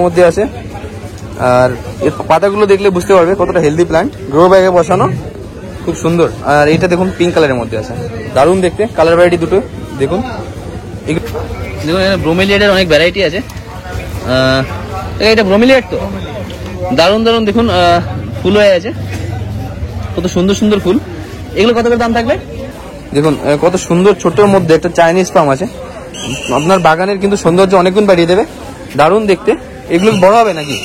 মধ্যে আছে। আর এর পাতাগুলো দেখলে বুঝতে পারবে কতটা হেলদি প্ল্যান্ট। গ্রো ব্যাগে বসানো, খুব সুন্দর। আর এটা দেখুন পিঙ্ক কালারের মধ্যে আছে, দারুণ দেখতে। কালার ভ্যারাইটি দুটো দেখুন। দেখুন এখানে ব্রোমেলিয়াডের অনেক ভ্যারাইটি আছে। এটা ব্রোমেলিয়াড তো দারুণ দারুণ দেখুন ফুল হয়ে আছে, কত সুন্দর সুন্দর ফুল। এগুলো কত করে দাম থাকবে? দেখুন কত সুন্দর, ছোট্টর মধ্যে একটা চাইনিজ পাম আছে। আপনার বাগানের কিন্তু সৌন্দর্য অনেকগুণ বাড়িয়ে দেবে, দারুণ দেখতে। এগুলো বড় হবে নাকি?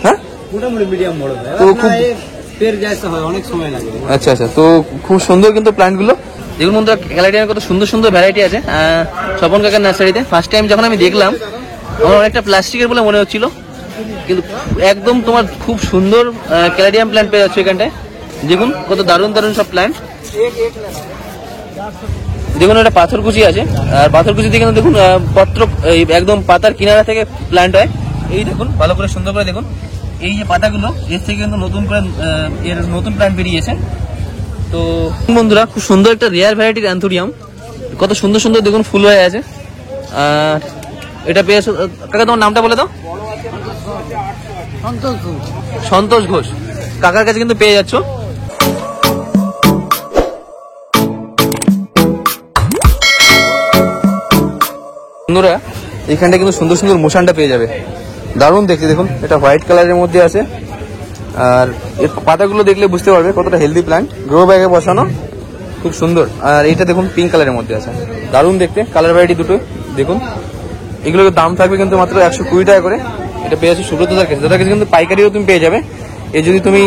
হ্যাঁ, মোটামুটি মিডিয়াম বড় হয়, তো খুব পের জায়সা হয়, অনেক সময় লাগে। আচ্ছা আচ্ছা, তো খুব সুন্দর কিন্তু প্ল্যান্টগুলো। দেখুন বন্ধুরা, ক্যালাডিয়ার কত সুন্দর সুন্দর ভ্যারাইটি আছে স্বপন কাকার নার্সারিতে। ফার্স্ট টাইম যখন আমি দেখলাম আমার অনেকটা প্লাস্টিকের বলে মনে হচ্ছিল, কিন্তু একদম তোমার খুব সুন্দর ক্যালাডিয়াম প্ল্যান্ট পেয়ে যাচ্ছে এখানটায়। দেখুন কত দারুণ দারুণ সব প্ল্যান্ট। দেখুন একটা পাথরকুচি আছে, আর পাথরকুচিতে কিন্তু দেখুন পত্র একদম পাতার কিনারা থেকে প্ল্যান্ট হয়। এই দেখুন ভালো করে সুন্দর করে দেখুন, এই যে পাতাগুলো এর থেকে কিন্তু নতুন করে এর নতুন প্ল্যান্ট বেরিয়েছে। তো বন্ধুরা, খুব সুন্দর একটা রেয়ার ভ্যারাইটির অ্যান্থোরিয়াম, কত সুন্দর সুন্দর দেখুন ফুল হয়ে আছে। আর এটা পেয়ে কাকা, তোমার নামটা বলে দাও। সন্তোষ ঘোষ কাকার কাছে কিন্তু পেয়ে যাচ্ছ। বন্ধুরা, এখানটা কিন্তু সুন্দর সুন্দর মোশানটা পেয়ে যাবে, দারুণ দেখতে। দেখুন এটা হোয়াইট কালারের মধ্যে আছে, আর এর পাতাগুলো দেখলে বুঝতে পারবে কতটা হেলদি প্ল্যান্ট। গ্রো ব্যাগে বসানো, খুব সুন্দর। আর এটা দেখুন পিঙ্ক কালারের মধ্যে আছে, দারুণ দেখতে। কালার ভ্যারাইটি দুটো দেখুন। এগুলোর দাম থাকবে কিন্তু মাত্র 120 টাকা করে। এটা পেয়ে যাচ্ছে সুব্রতদার কাছে, যাদের কাছে কিন্তু পাইকারিও তুমি পেয়ে যাবে। এই যদি তুমি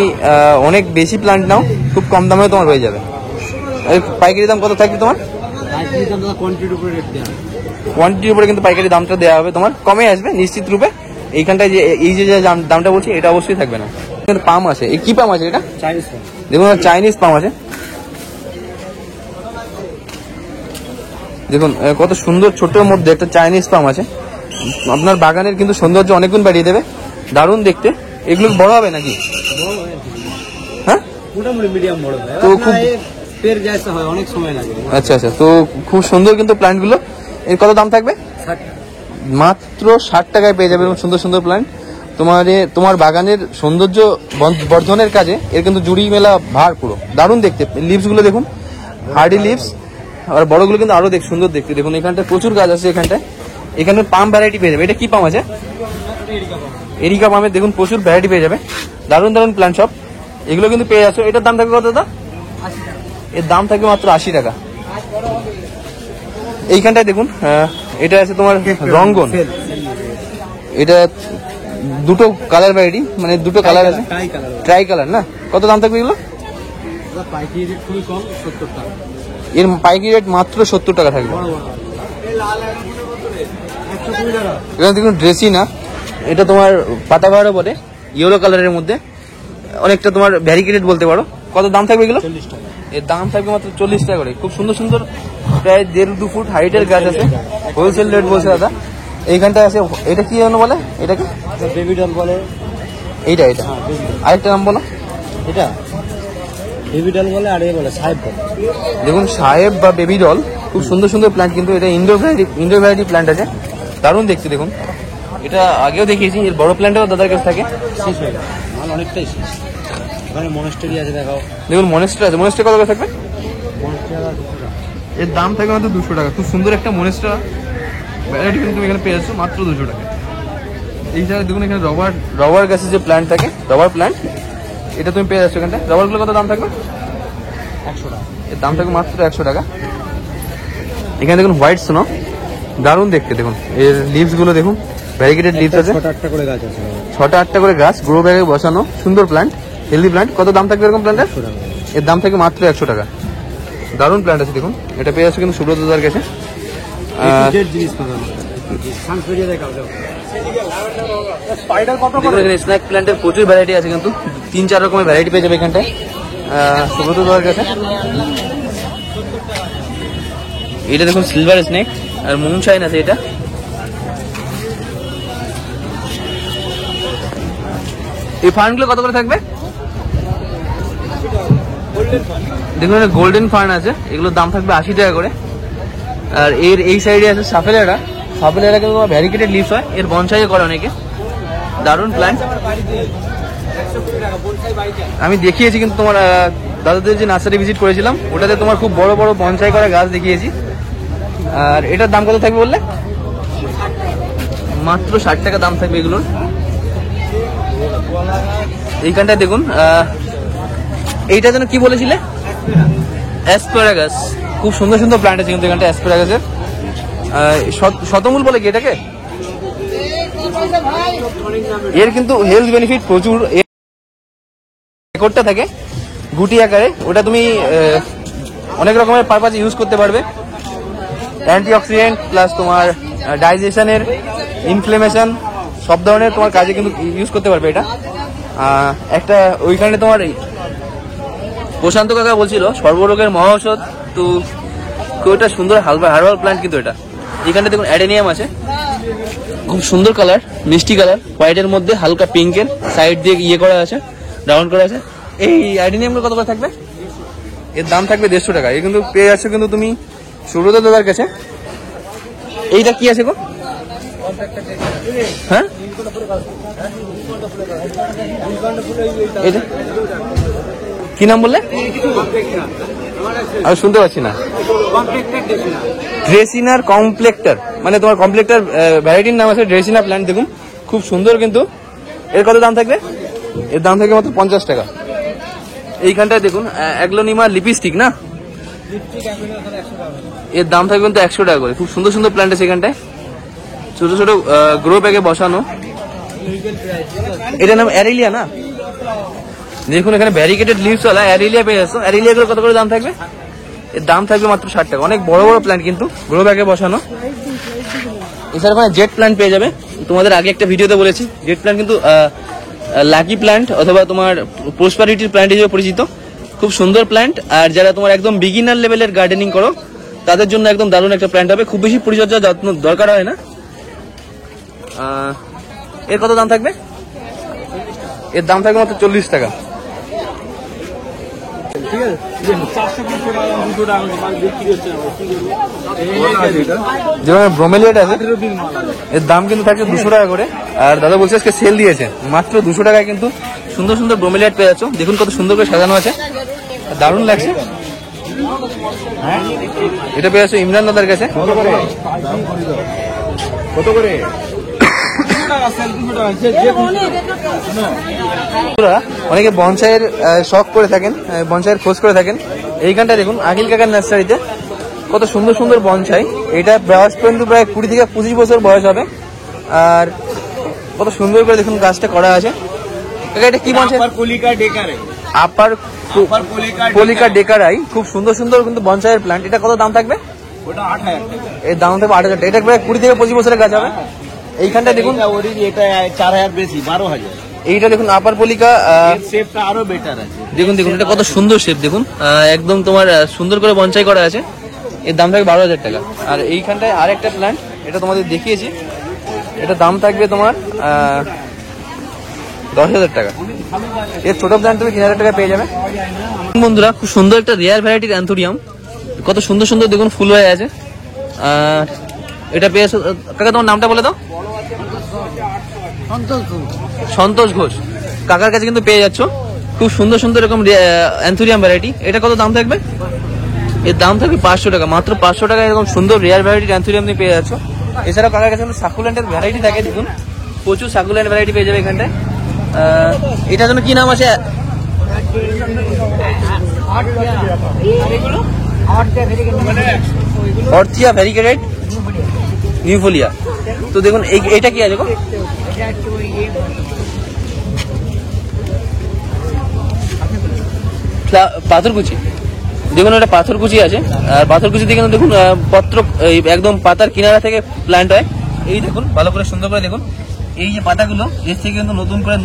অনেক বেশি প্ল্যান্ট নাও, খুব কম দামেও তোমার হয়ে যাবে। পাইকারি দাম কত থাকবে তোমার? কোয়ান্টিটির উপরে কিন্তু পাইকারি দামটা দেওয়া হবে, তোমার কমে আসবে নিশ্চিত রূপে। এইখানটায় যে এই যে দামটা বলছি, এটা অবশ্যই থাকবে না। কিন্তু পাম আছে, এই কি পাম আছে? এটা চাইনিজ পাম। দেখুন চাইনিজ পাম আছে, দেখুন কত সুন্দর, ছোট্টর মধ্যে একটা চাইনিজ পাম আছে। আপনার বাগানের কিন্তু সৌন্দর্য অনেকগুণ বাড়িয়ে দেবে, দারুণ দেখতে। এগুলো বড় হবে নাকি? হ্যাঁ, মোটামুটি মিডিয়াম বড় হয়, তো খুব পের জায়সা হয়, অনেক সময় লাগে। আচ্ছা আচ্ছা, তো খুব সুন্দর কিন্তু প্ল্যান্টগুলো। এর কত দাম থাকবে? মাত্র 60 টাকায় পেয়ে যাবে সুন্দর সুন্দর প্ল্যান্ট। তোমার বাগানের সৌন্দর্য বর্ধনের কাজে এর কিন্তু জুড়ি মেলা ভার পুরো, দারুণ দেখতে। লিভস গুলো দেখুন, হার্ডি লিভস। আর বড়গুলো কিন্তু আরো সুন্দর দেখতে। দেখুন এখানটায় প্রচুর গাছ আছে। এখানে পাম ভ্যারাইটি পেয়ে যাবে। এটা কি পাম আছে? এরিকা পামের দেখুন প্রচুর ভ্যারাইটি পেয়ে যাবে, দারুণ দারুণ প্ল্যান্ট সব। এগুলো কিন্তু পেয়ে যাচ্ছে। এটার দাম থাকবে কত দাদা? এর দাম থাকবে মাত্র 80 টাকা। এইখানটায় দেখুন এটা আছে তোমার রঙ্গন। এটা দুটো কালার ভ্যারাইটি, মানে দুটো কালার আছে, ট্রাই কালার না। কত দাম থাকবে এগুলো? এর পাইকারি রেট মাত্র 70 টাকা থাকবে। এখানে দেখুন ড্রেসি না, এটা তোমার পাতাবাহারও বলে, ইয়েলো কালারের মধ্যে, অনেকটা তোমার ভ্যারিকেটেড বলতে পারো। কত দাম থাকবে এগুলো? 40 টাকা। এর দাম থাকবে মাত্র 40 টাকা করে। খুব সুন্দর সুন্দর প্রায় 1.5-2 ফুট হাইটের গাছ আছে, হোলসেল রেট বলছে দাদা। এইখানটা আছে, এটা কি যেন বলে? এটাকে বেবি ডল বলে। এইটা আরেকটা নাম বলো। এটা বেবি ডল বলে, আর বলে সাহেব বলে। দেখুন সাহেব বা বেবি ডল, খুব সুন্দর সুন্দর প্ল্যান্ট কিন্তু। এটা ইনডোর ভ্যারাইটি প্ল্যান্ট আছে, দারুণ দেখতে। দেখুন এটা আগেও দেখিয়েছি, এর বড় প্ল্যান্টও দাদার কাছে থাকে। শেষ হয়ে গেছে, মাল অনেকটাই শেষ। ওখানে মনেস্টারি আছে, দেখাও। দেখুন মনেস্টার আছে। মনেস্টার কত করে থাকবে? এর দাম থাকবে মাত্র 200 টাকা। খুব সুন্দর একটা মনেস্টার ভ্যারাইটি কিন্তু তুমি এখানে পেয়ে যাচ্ছ মাত্র 200 টাকা। এই জায়গায় দেখুন এখানে রবার গাছের যে প্ল্যান্ট থাকে, রবার প্ল্যান্ট, এটা তুমি পেয়ে যাচ্ছ এখানটায়। রবারগুলো কত দাম থাকবে? 100 টাকা। এর দাম থাকবে মাত্র 100 টাকা। এখানে দেখুন হোয়াইট স্নো, দারুণ দেখতে। দেখুন এর লিভস গুলো দেখুন, ভ্যারিকেটেড লিভস আছে। 6-8টা করে গাছ আছে, 6-8টা করে গাছ গ্রো ব্যাগে বসানো, সুন্দর প্ল্যান্ট, হেলদি প্ল্যান্ট। কত দাম থাকবে এরকম প্ল্যান্টের? এর দাম থাকবে মাত্র 100 টাকা। দারুণ প্ল্যান্ট আছে দেখুন। এটা পেয়ে যাচ্ছে কিন্তু সুব্রত দাদার কাছে। স্ন্যাক প্ল্যান্টের প্রচুর ভ্যারাইটি আছে কিন্তু, 3-4 রকমের ভ্যারাইটি পেয়ে যাবে এখানটায় সুব্রত দাদার কাছে। এটা দেখুন সিলভার স্নেক আর মুনশাইন আছে। এটা এই ফার্নগুলো কত করে থাকবে? দেখুন গোল্ডেন ফার্ন আছে, এগুলোর দাম থাকবে 80 টাকা করে। আর এর এই সাইডে আছে সাফেলাটা, সাপেলেরা কিন্তু তোমার ভ্যারিকেটেড লিভস হয়, এর বনসাই করে অনেকে। দারুণ প্ল্যান্ট। আমি দেখিয়েছি কিন্তু তোমার দাদাদের যে নার্সারি ভিজিট করেছিলাম ওটাতে তোমার খুব বড় বড় বনসাই করা গাছ দেখিয়েছি। আর এটার দাম কত থাকবে বললে? মাত্র 60 টাকা দাম থাকবে এগুলোর। এইখানটায় দেখুন, এইটা যেন কি বলেছিলে? অ্যাসপারাগাস। খুব সুন্দর সুন্দর প্ল্যান্ট আছে কিন্তু এখানটা অ্যাসপারাগাসের। শতমূল বলে কি এটাকে? এর কিন্তু হেলথ বেনিফিট প্রচুর, রেকর্ডটা থাকে গুটি আকারে। ওটা তুমি অনেক রকমের পারপাসে ইউজ করতে পারবে। অ্যান্টিঅক্সিডেন্ট প্লাস তোমার ডাইজেশনের, ইনফ্লেমেশন সব ধরনের তোমার কাজে কিন্তু ইউজ করতে পারবে এটা। একটা ওইখানে তোমার প্রশান্ত কাকা বলছিল সর্বরোগের মহাঔষধ, তো ওটা সুন্দর হার্বাল প্ল্যান্ট কিন্তু এটা। এখানে দেখুন অ্যাডেনিয়াম আছে, খুব সুন্দর কালার, মিষ্টি কালার, হোয়াইটের মধ্যে হালকা পিঙ্কের, সাইড দিয়ে ইয়ে করা আছে, রাউন্ড করা আছে। এই অ্যাডেনিয়ামগুলো কত করে থাকবে? এর দাম থাকবে 150 টাকা। এই কিন্তু পেয়ে যাচ্ছ কিন্তু তুমি সুব্রত দাদার কাছে। এইটা কি আছে গো? হ্যাঁ, এটা কি নাম বললে? আমি শুনতে পাচ্ছি না। ড্রেসিনার কমপ্লেক্টার, মানে তোমার কমপ্লেক্টার ভ্যারাইটির নাম আছে ড্রেসিনা প্ল্যান্ট। দেখুন খুব সুন্দর কিন্তু। এর কত দাম থাকবে? এর দাম থাকবে মাত্র 50 টাকা। এইখানটায় দেখুন অ্যাগ্লোনিমা লিপস্টিক না, এর দাম থাকবে কিন্তু 100 টাকা করে। খুব সুন্দর সুন্দর প্ল্যান্ট আছে এখানটায়, ছোট ছোট গ্রো ব্যাগে বসানো। এটার নাম অ্যারিলিয়া না? দেখুন এখানে ব্যারিকেটেড লিভস ওয়ালা অ্যারিলিয়া পেয়ে যাচ্ছ। অ্যারিলিয়া গুলো কত করে দাম থাকবে? এর দাম থাকবে মাত্র 60 টাকা। অনেক বড় বড় প্ল্যান্ট কিন্তু গ্রো ব্যাগে বসানো। এছাড়া ওখানে জেট প্ল্যান্ট পেয়ে যাবে। তোমাদের আগে একটা ভিডিওতে বলেছি জেট প্ল্যান্ট কিন্তু লাকি প্ল্যান্ট অথবা তোমার প্রসপারিটির প্ল্যান্ট হিসেবে পরিচিত। খুব সুন্দর প্ল্যান্ট। আর যারা তোমার একদম বিগিনার লেভেলের গার্ডেনিং করো তাদের জন্য একদম দারুণ একটা প্ল্যান্ট হবে। খুব বেশি পরিচর্যা যত্ন দরকার হয় না। এর কত দাম থাকবে? এর দাম থাকবে মাত্র 40 টাকা। যেমন ব্রোমেলিয়াটা আছে, এর দাম কিন্তু থাকছে 200 টাকা করে। আর দাদা বলছে আজকে সেল দিয়েছে, মাত্র 200 টাকায় কিন্তু সুন্দর সুন্দর ব্রোমেলিয়াট পেয়ে যাচ্ছ। দেখুন কত সুন্দর করে সাজানো আছে, দারুণ লাগছে। এটা পেয়ে যাচ্ছ ইমরান দাদার কাছে। কত করে? অনেকে বনসাইয়ের শখ করে থাকেন, বনসাইয়ের খোঁজ করে থাকেন। এইখানটা দেখুন আকিল কাকার নার্সারিতে কত সুন্দর সুন্দর বনসাই। এটা বয়স কিন্তু প্রায় 20 থেকে 25 বছর বয়স হবে। আর কত সুন্দর করে দেখুন গাছটা করা আছে। কাকা এটা কি বনসাই? আপার পলিকা ডেকারাই। খুব সুন্দর সুন্দর কিন্তু বনসাইয়ের প্ল্যান্ট। এটা কত দাম থাকবে? এর দাম থাকবে 8000 টাকা। এটা প্রায় 20 থেকে 25 বছরের গাছ হবে। এইখানটা দেখুন এটা 4000 বেশি 12000। এইটা দেখুন আপার পলিকা, শেপটা আরো বেটার আছে। দেখুন দেখুন এটা কত সুন্দর শেপ। দেখুন একদম তোমার সুন্দর করে বনসাই করা আছে। এর দাম থাকবে 12000 টাকা। আর এইখানটায় আরেকটা প্ল্যান্ট, এটা তোমাদের দেখিয়েছি, এটা দাম থাকবে তোমার 10,000 টাকা। এর ছোট প্ল্যান্ট তুমি 3000 টাকা পেয়ে যাবে। বন্ধুরা খুব সুন্দর একটা রেয়ার ভ্যারাইটির অ্যান্থোরিয়াম, কত সুন্দর সুন্দর দেখুন ফুল হয়ে আছে। আর এটা পেয়ে কাকা তোমার নামটা বলে দাও। সন্তোষ ঘোষ কাকার কাছে কিন্তু পেয়ে যাচ্ছ খুব সুন্দর সুন্দর এরকম অ্যান্থোরিয়াম ভ্যারাইটি। এটা কত দাম থাকবে? এর দাম থাকবে 500 টাকা। মাত্র 500 টাকা এরকম সুন্দর রেয়ার ভ্যারাইটির অ্যান্থোরিয়াম তুমি পেয়ে যাচ্ছ। এছাড়াও কাকার কাছে কিন্তু সাকুলেন্টের ভ্যারাইটি থাকে। দেখুন প্রচুর সাকুলেন্ট ভ্যারাইটি পেয়ে যাবে এখানটায়। এটার জন্য কি নাম আছে? অর্থিয়া ভ্যারিগেটেড নিউফোলিয়া। তো দেখুন এইটা কি আছে গো? পাথরকুচি। দেখুন এটা পাথরকুচি আছে। আর পাথরকুচি থেকে দেখুন পত্র একদম পাতার কিনারা থেকে প্ল্যান্ট হয়। এই দেখুন ভালো করে সুন্দর করে দেখুন, এই যে পাতাগুলো এর থেকে কিন্তু নতুন করে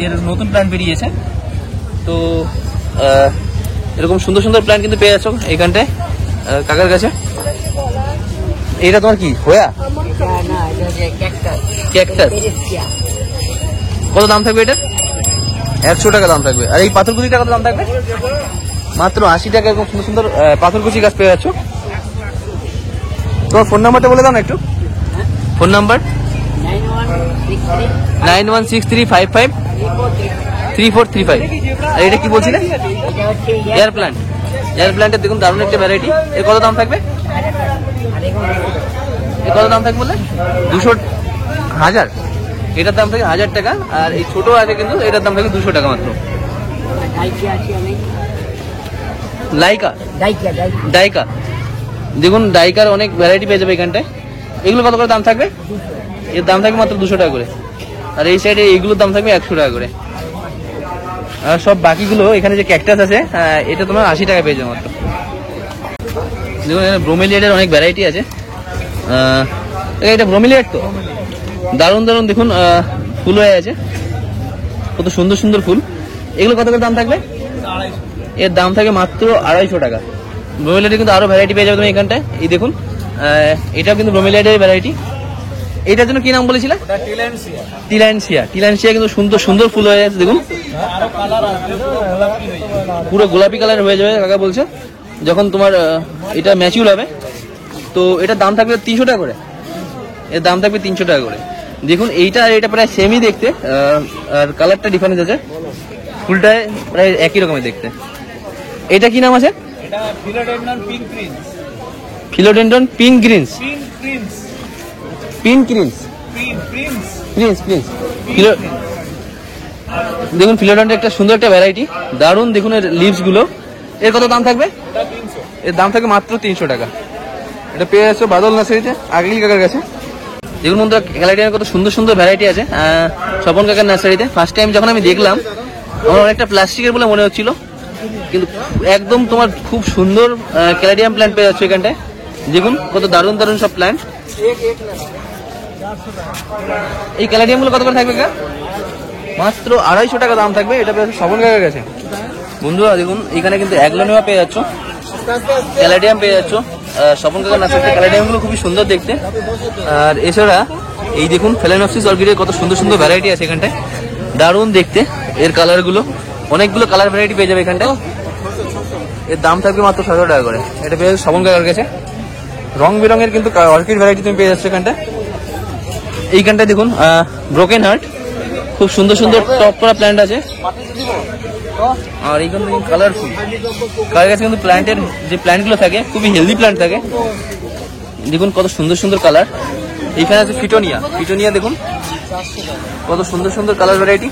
এর নতুন প্ল্যান্ট বেরিয়েছে। তো এরকম সুন্দর সুন্দর প্ল্যান্ট কিন্তু পেয়ে যাচ্ছ এইখানটায় কাকার কাছে। এটা তোমার কি হোয়া? ক্যাকটাস। কত দাম থাকবে এটা? 100 টাকা দাম থাকবে। আর এই পাথরকুচিটা কত দাম থাকবে? মাত্র 80 টাকা। এরকম সুন্দর সুন্দর পাথরকুচি গাছ পেয়ে যাচ্ছ। তোমার ফোন নাম্বারটা বলে দাও না একটু। Phone number 9163 9163553435। আর এটা কি বলছিলে? এটা হচ্ছে এয়ার প্ল্যান্ট। এয়ার প্ল্যান্টের দেখুন দারুণ একটা ভ্যারাইটি। এর কত দাম থাকবে? এর কত দাম থাকবে বললে? 200,000। এটার দাম থাকে 1000 টাকা। আর এই ছোট আছে কিন্তু এটার দাম থাকে 200 টাকা মাত্র। ডাইকিয়া আছে অনেক। লাইকা, ডাইকিয়া ডাইকা, দেখুন ডাইকার অনেক ভ্যারাইটি পেয়ে যাবে এখানটায়। এগুলো কত করে দাম থাকবে? এর দাম থাকবে মাত্র 200 টাকা করে। আর এই সাইডে এইগুলোর দাম থাকবে 100 টাকা করে। আর সব বাকিগুলো এখানে যে ক্যাকটাস আছে এটা তোমার 80 টাকা পেয়ে যাবে মাত্র। দেখুন এখানে ব্রোমেলিয়াডের অনেক ভ্যারাইটি আছে। এটা ব্রোমেলিয়াড তো দারুণ দারুণ দেখুন ফুল হয়ে আছে, কত সুন্দর সুন্দর ফুল। এগুলো কত করে দাম থাকবে? এর দাম থাকে মাত্র 250 টাকা। ব্রোমেলিয়াডের কিন্তু আরো ভ্যারাইটি পেয়ে যাবে তুমি এখানটায়। এই দেখুন এটাও কিন্তু ব্রোমেলিয়াডের ভ্যারাইটি। এটার জন্য কি নাম বলেছিলে? টিল্যান্সিয়া। টিল্যান্সিয়া কিন্তু সুন্দর সুন্দর ফুল হয়ে আছে দেখুন, পুরো গোলাপি কালার হয়ে যাবে কাকা বলছে যখন তোমার এটা ম্যাচিউর হবে। তো এটার দাম থাকবে 300 টাকা করে। এর দাম থাকবে 300 টাকা করে। দেখুন এইটা আর এটা প্রায় সেমই দেখতে, আর কালারটা ডিফারেন্স আছে। ফুলটায় প্রায় একই রকমের দেখতে। এটা কি নাম আছে? Philodendron pink Greens. Pink Greens Prince Prince. দেখুন ফিলোডেন্ড্রন একটা সুন্দর একটা ভ্যারাইটি, দারুণ দেখুন এর লিভস গুলো। এর কত দাম থাকবে? এর দাম থাকবে মাত্র 300 টাকা। এটা পেয়ে যাচ্ছে বাদল নার্সারিতে, আগলি কাকার কাছে। দেখুন বন্ধুরা ক্যালাডিয়ামের কত সুন্দর সুন্দর ভ্যারাইটি আছে স্বপন কাকার নার্সারিতে। ফার্স্ট টাইম যখন আমি দেখলাম আমার অনেকটা প্লাস্টিকের বলে মনে হচ্ছিল, কিন্তু একদম তোমার খুব সুন্দর ক্যালাডিয়াম প্ল্যান্ট পেয়ে যাচ্ছে এখানটায়। দেখুন কত দারুণ দারুণ সব প্ল্যান্ট। এই ক্যালাডিয়াম গুলো কত করে থাকবে? মাত্র 250 টাকা দাম থাকবে। এটা পেয়ে যাচ্ছে স্বপন কাকার কাছে। বন্ধুরা দেখুন এখানে কিন্তু অ্যাগলোনিমা পেয়ে যাচ্ছ, ক্যালাডিয়াম পেয়ে যাচ্ছ। স্বপন কাকার নার্সারিতে ক্যালাডিয়াম গুলো খুবই সুন্দর দেখতে। আর এছাড়া এই দেখুন ফেলেনপসিস অর্কিডের কত সুন্দর সুন্দর ভ্যারাইটি আছে এখানটায়, দারুণ দেখতে। এর কালার গুলো অনেকগুলো কালার ভ্যারাইটি পেয়ে যাবে এখানটায়। এর দাম থাকবে মাত্র 700 টাকা করে। এটা পেয়ে যাচ্ছে স্বপন কাকার কাছে। রং বেরঙের কিন্তু অর্কিড ভ্যারাইটি তুমি পেয়ে যাচ্ছ এখানটায়। এইখানটায় দেখুন ব্রোকেন হার্ট, খুব সুন্দর সুন্দর টপ করা প্ল্যান্ট আছে। আর এইখানে দেখুন কালারফুল। কার কাছে কিন্তু প্ল্যান্টের যে প্ল্যান্টগুলো থাকে খুবই হেলদি প্ল্যান্ট থাকে। দেখুন কত সুন্দর সুন্দর কালার। এইখানে আছে ফিটোনিয়া। ফিটোনিয়া দেখুন কত সুন্দর সুন্দর কালার ভ্যারাইটি।